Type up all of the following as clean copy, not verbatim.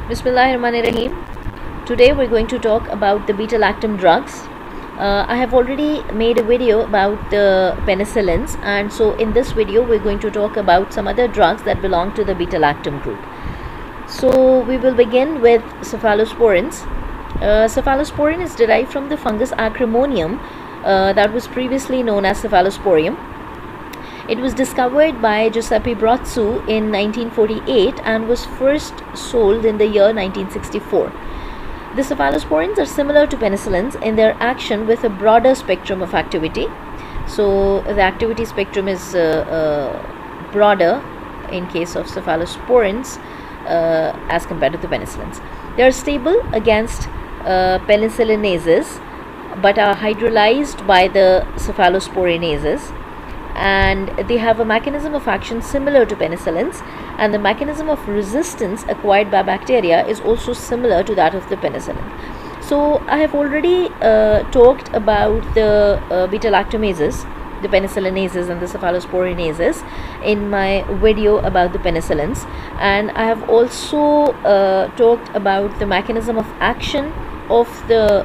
Bismillahirrahmanirrahim. Today we're going to talk about the beta-lactam drugs. I have already made a video about the penicillins, and so in this video we're going to talk about some other drugs that belong to the beta-lactam group. So we will begin with cephalosporins. Cephalosporin is derived from the fungus Acremonium that was previously known as Cephalosporium. It was discovered by Giuseppe Brozzu in 1948 and was first sold in the year 1964. The cephalosporins are similar to penicillins in their action with a broader spectrum of activity. So the activity spectrum is broader in case of cephalosporins as compared to the penicillins. They are stable against penicillinases but are hydrolyzed by the cephalosporinases, and they have a mechanism of action similar to penicillins, and the mechanism of resistance acquired by bacteria is also similar to that of the penicillin. So I have already talked about the beta-lactamases, the penicillinases and the cephalosporinases in my video about the penicillins, and I have also talked about the mechanism of action of the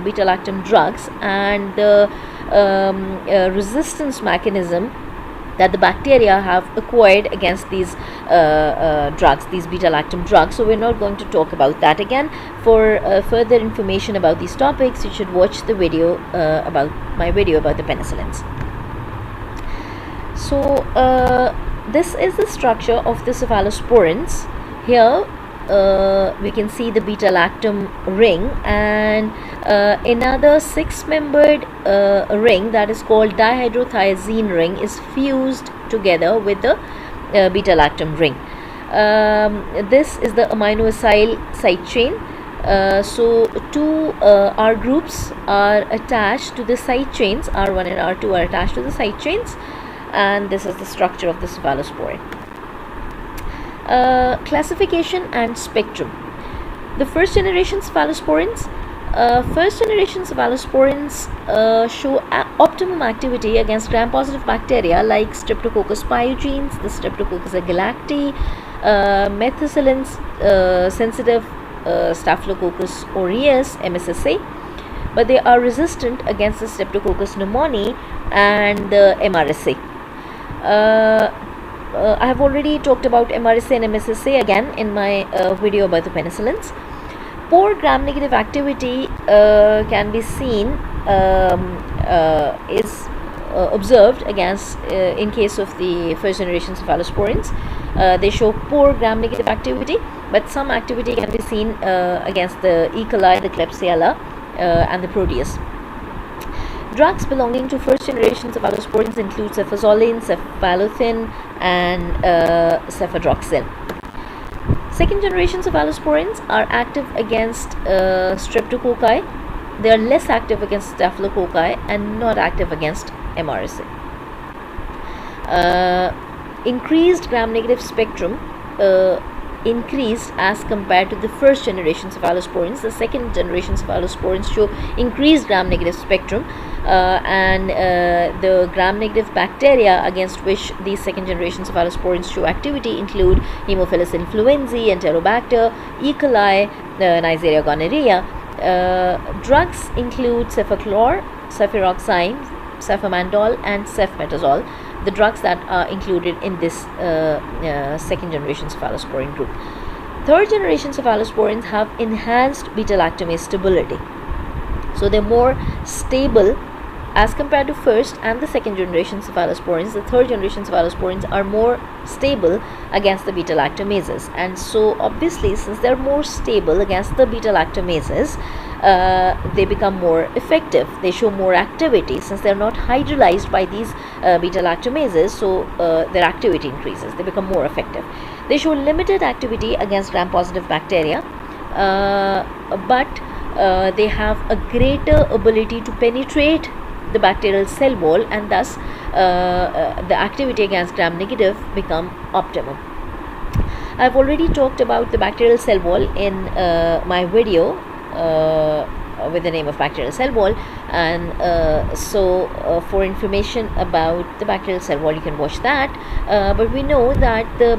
beta-lactam drugs and the resistance mechanism that the bacteria have acquired against these drugs, these beta-lactam drugs. So we're not going to talk about that again. For further information about these topics, you should watch the video about my video about the penicillins. So this is the structure of the cephalosporins. Here we can see the beta-lactam ring and another 6-membered ring that is called dihydrothiazine ring is fused together with the beta-lactam ring. This is the amino-acyl side chain. So two R groups are attached to the side chains. R1 and R2 are attached to the side chains, and this is the structure of the cephalosporin. Classification and spectrum. The first generation cephalosporins show optimum activity against gram-positive bacteria like Streptococcus pyogenes, the Streptococcus agalacti, methicillin sensitive Staphylococcus aureus, MSSA, but they are resistant against the Streptococcus pneumoniae and the MRSA. I have already talked about MRSA and MSSA again in my video about the penicillins. Poor gram-negative activity can be seen is observed against in case of the first generation cephalosporins. They show poor gram-negative activity, but some activity can be seen against the E. coli, the Klebsiella, and the Proteus. Drugs belonging to first generation cephalosporins include cefazolin, cefalothin, and cefadroxil. Second generation cephalosporins are active against streptococci. They are less active against staphylococci and not active against MRSA. Increased gram-negative spectrum increased as compared to the first generation cephalosporins. The second generation cephalosporins show increased gram-negative spectrum, and the gram-negative bacteria against which these second generation cephalosporins show activity include Haemophilus influenzae, Enterobacter, E. coli, Neisseria gonorrhea. Drugs include cefaclor, cefuroxime, cefamandol, and cefmetazole, the drugs that are included in this second generation cephalosporin group. Third generation cephalosporins have enhanced beta-lactamase stability, so they're more stable as compared to first and the second generation cephalosporins. The third generation cephalosporins are more stable against the beta-lactamases, and so obviously since they're more stable against the beta-lactamases, they become more effective. They show more activity since they're not hydrolyzed by these beta-lactamases, so their activity increases. They become more effective. They show limited activity against gram-positive bacteria, but they have a greater ability to penetrate the bacterial cell wall, and thus the activity against gram-negative become optimum. I've already talked about the bacterial cell wall in my video with the name of bacterial cell wall. And for information about the bacterial cell wall, you can watch that. But we know that the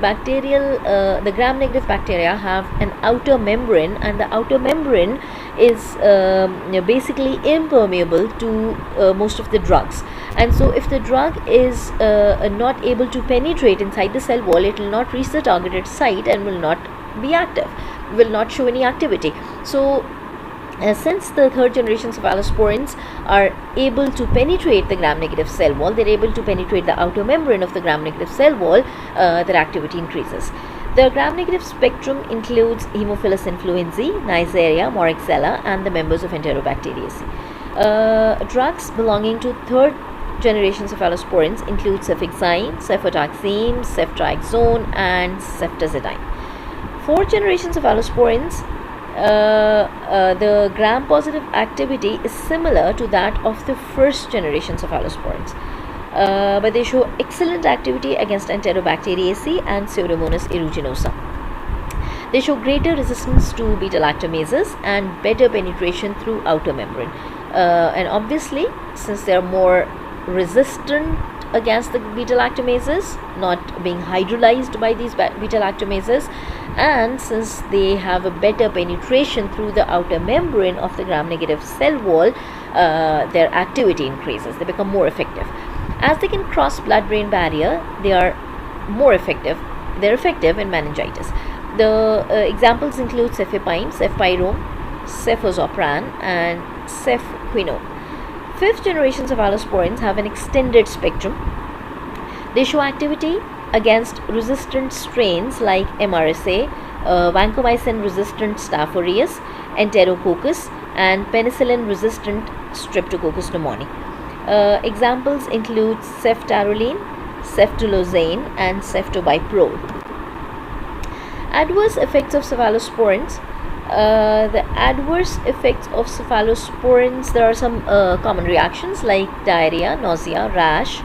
gram-negative bacteria have an outer membrane, and the outer membrane is basically impermeable to most of the drugs. And so if the drug is not able to penetrate inside the cell wall, it will not reach the targeted site and will not be active, will not show any activity. So since the third generation Cephalosporins are able to penetrate the gram-negative cell wall, they're able to penetrate the outer membrane of the gram-negative cell wall, their activity increases. The gram-negative spectrum includes Haemophilus influenzae, Neisseria, Moraxella, and the members of Enterobacteriaceae. Drugs belonging to third generation Cephalosporins include cefixime, cefotaxime, ceftriaxone, and ceftazidime. Fourth generation Cephalosporins, the gram-positive activity is similar to that of the first generation Cephalosporins, but they show excellent activity against Enterobacteriaceae and Pseudomonas aeruginosa. They show greater resistance to beta-lactamases and better penetration through outer membrane. And obviously, since they are more resistant against the beta-lactamases, not being hydrolyzed by these beta-lactamases, and since they have a better penetration through the outer membrane of the gram-negative cell wall, their activity increases. They become more effective. As they can cross blood-brain barrier, they are more effective. They're effective in meningitis. The examples include cefepime, cefpyrone, cephalosporin, and cefquinone. Fifth generation Cephalosporins have an extended spectrum. They show activity against resistant strains like MRSA, vancomycin resistant Staph aureus, Enterococcus, and penicillin resistant Streptococcus pneumoniae. Examples include ceftaroline, ceftolozane, and ceftobiprole. Adverse effects of Cephalosporins. The adverse effects of Cephalosporins, there are some common reactions like diarrhea, nausea, rash,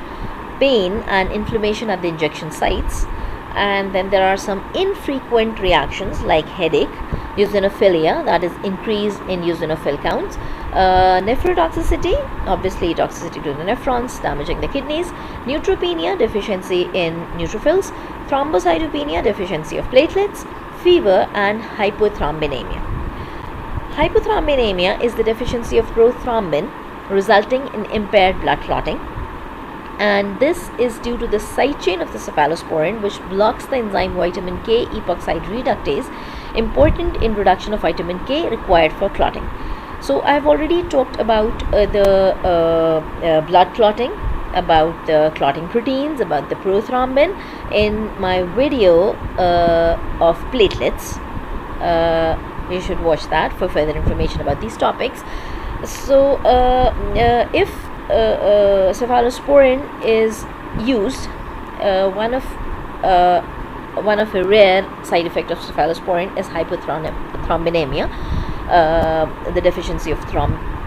pain, and inflammation at the injection sites. And then there are some infrequent reactions like headache, eosinophilia, that is increase in eosinophil counts, nephrotoxicity, obviously toxicity to the nephrons, damaging the kidneys, neutropenia, deficiency in neutrophils, thrombocytopenia, deficiency of platelets, fever, and hypothrombemia. Hypothrombemia is the deficiency of prothrombin resulting in impaired blood clotting, and this is due to the side chain of the cephalosporin, which blocks the enzyme vitamin K epoxide reductase, important in production of vitamin K required for clotting. So I have already talked about the blood clotting, about the clotting proteins, about the prothrombin in my video of platelets. You should watch that for further information about these topics. So if cephalosporin is used, one of a rare side effect of cephalosporin is hypothrombinemia, the deficiency of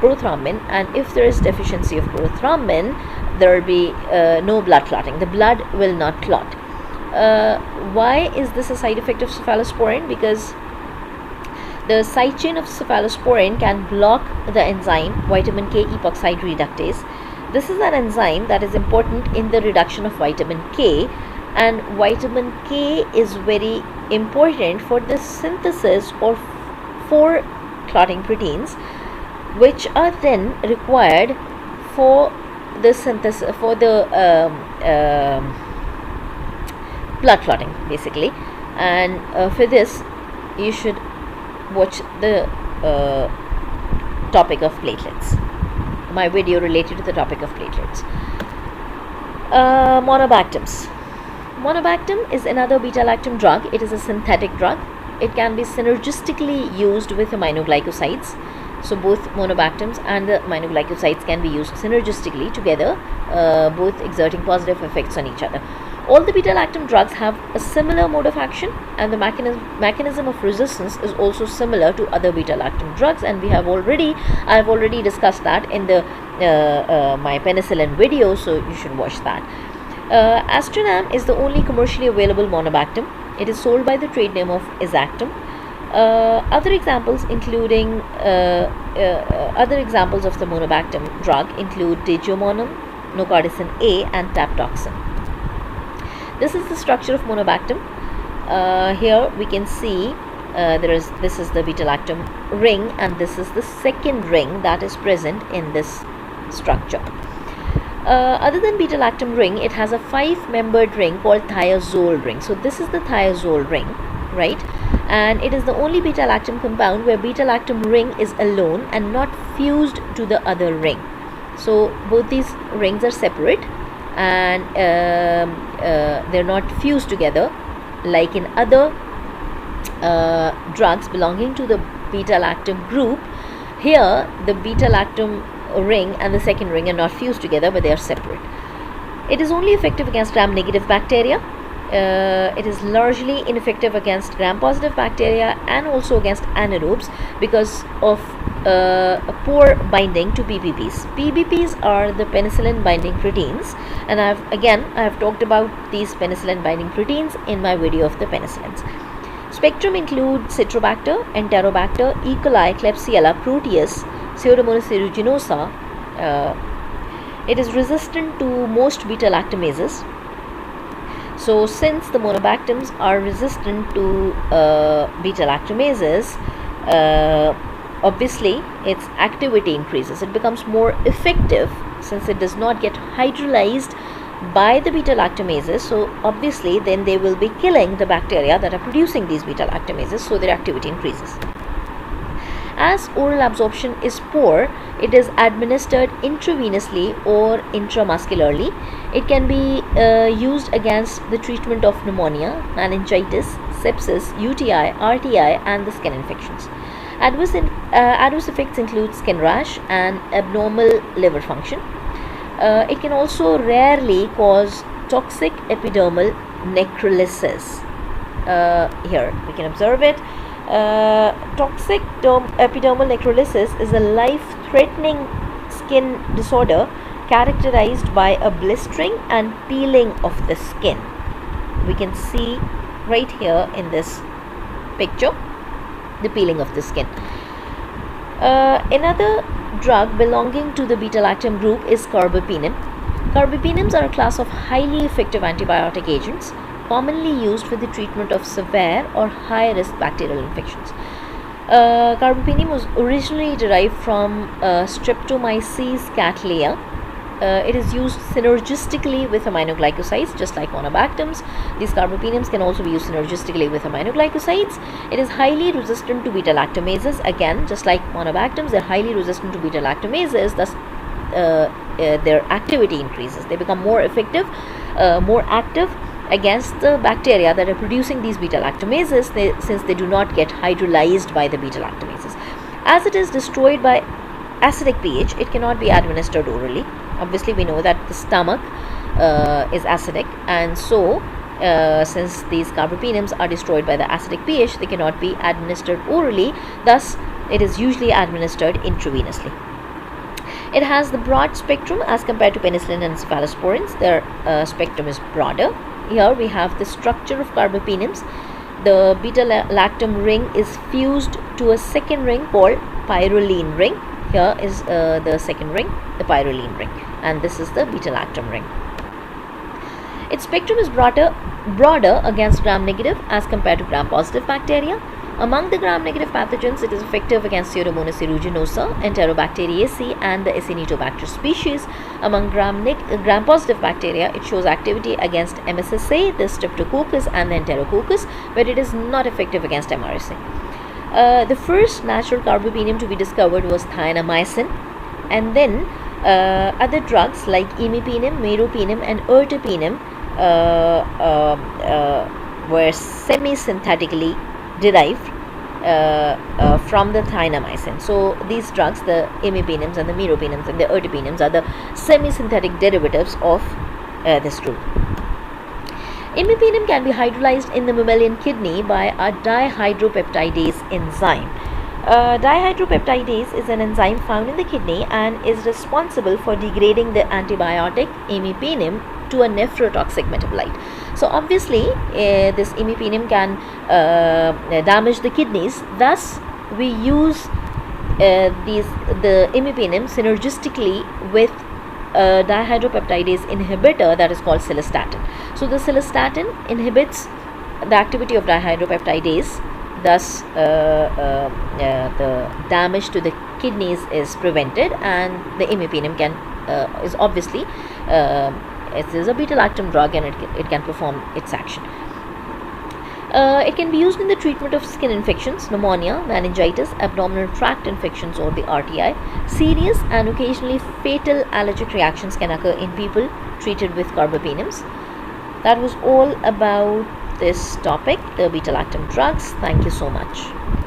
prothrombin, and if there is deficiency of prothrombin, there will be no blood clotting. The blood will not clot. Why is this a side effect of cephalosporin? Because the side chain of cephalosporin can block the enzyme vitamin K epoxide reductase. This is an enzyme that is important in the reduction of vitamin K, and vitamin K is very important for the synthesis of 4 clotting proteins, which are then required for the synthesis, for the blood clotting basically. And for this you should watch the topic of platelets, my video related to the topic of platelets. Monobactams. Monobactam is another beta-lactam drug. It is a synthetic drug. It can be synergistically used with aminoglycosides. So both monobactams and the aminoglycosides can be used synergistically together, both exerting positive effects on each other. All the beta-lactam drugs have a similar mode of action, and the mechanism of resistance is also similar to other beta-lactam drugs, and I have already discussed that in the my penicillin video, so you should watch that. Astronam is the only commercially available monobactam. It is sold by the trade name of ß-lactam. Other examples including other examples of the monobactam drug include digomonum, nocardicin A, and taptoxin. This is the structure of monobactam. Here we can see this is the beta-lactam ring, and this is the second ring that is present in this structure. Other than beta-lactam ring, it has a 5-membered ring called thiazole ring. So this is the thiazole ring, right? And it is the only beta-lactam compound where beta-lactam ring is alone and not fused to the other ring. So both these rings are separate, and they're not fused together like in other drugs belonging to the beta-lactam group. Here the beta-lactam ring and the second ring are not fused together, but they are separate. It is only effective against gram-negative bacteria. It is largely ineffective against gram-positive bacteria and also against anaerobes because of a poor binding to PBPs. PBPs are the penicillin binding proteins, and I have talked about these penicillin binding proteins in my video of the penicillins. Spectrum includes Citrobacter, Enterobacter, E. coli, Klebsiella, Proteus, Pseudomonas aeruginosa. It is resistant to most beta-lactamases. So since the monobactams are resistant to beta-lactamases, obviously its activity increases. It becomes more effective since it does not get hydrolyzed by the beta-lactamases. So obviously then they will be killing the bacteria that are producing these beta-lactamases, so their activity increases. As oral absorption is poor, it is administered intravenously or intramuscularly. It can be used against the treatment of pneumonia, meningitis, sepsis, UTI, RTI, and the skin infections. Adverse effects include skin rash and abnormal liver function. It can also rarely cause toxic epidermal necrolysis. Here we can observe it. Toxic epidermal necrolysis is a life-threatening skin disorder characterized by a blistering and peeling of the skin. We can see right here in this picture the peeling of the skin. Another drug belonging to the beta-lactam group is carbapenem. Carbapenems are a class of highly effective antibiotic agents commonly used for the treatment of severe or high-risk bacterial infections. Carbopenem was originally derived from Streptomyces cattleya. It is used synergistically with aminoglycosides, just like monobactams. These carbapenems can also be used synergistically with aminoglycosides. It is highly resistant to beta-lactamases. Again, just like monobactams, they're highly resistant to beta-lactamases. Thus, their activity increases. They become more effective, more active against the bacteria that are producing these beta-lactamases, since they do not get hydrolyzed by the beta-lactamases. As it is destroyed by acidic pH, it cannot be administered orally. Obviously, we know that the stomach is acidic, and so since these carbapenems are destroyed by the acidic pH, they cannot be administered orally. Thus, it is usually administered intravenously. It has the broad spectrum as compared to penicillin and cephalosporins. Their spectrum is broader. Here we have the structure of carbapenems. The beta-lactam ring is fused to a second ring called pyrroline ring. Here is the second ring, the pyrroline ring, and this is the beta-lactam ring. Its spectrum is broader against gram-negative as compared to gram-positive bacteria. Among the gram-negative pathogens, it is effective against Pseudomonas aeruginosa, Enterobacteriaceae, and the Acinetobacter species. Among gram-positive bacteria, it shows activity against MSSA, the Streptococcus, and the Enterococcus, but it is not effective against MRSA. The first natural carbapenem to be discovered was thianamycin, and then other drugs like imipenem, meropenem, and ertapenem were semi-synthetically derived from the thianamycin. So these drugs, the imipenems and the meropenems and the ertapenems, are the semi-synthetic derivatives of this group. Imipenem can be hydrolyzed in the mammalian kidney by a dihydropeptidase enzyme. Dihydropeptidase is an enzyme found in the kidney and is responsible for degrading the antibiotic imipenem to a nephrotoxic metabolite. So obviously this imipenem can damage the kidneys. Thus we use the imipenem synergistically with a dihydropeptidase inhibitor that is called cilastatin. So the cilastatin inhibits the activity of dihydropeptidase, thus the damage to the kidneys is prevented, and the imipenem can is obviously it is a beta-lactam drug, and it can perform its action. It can be used in the treatment of skin infections, pneumonia, meningitis, abdominal tract infections or the RTI. Serious and occasionally fatal allergic reactions can occur in people treated with carbapenems. That was all about this topic, the beta-lactam drugs. Thank you so much.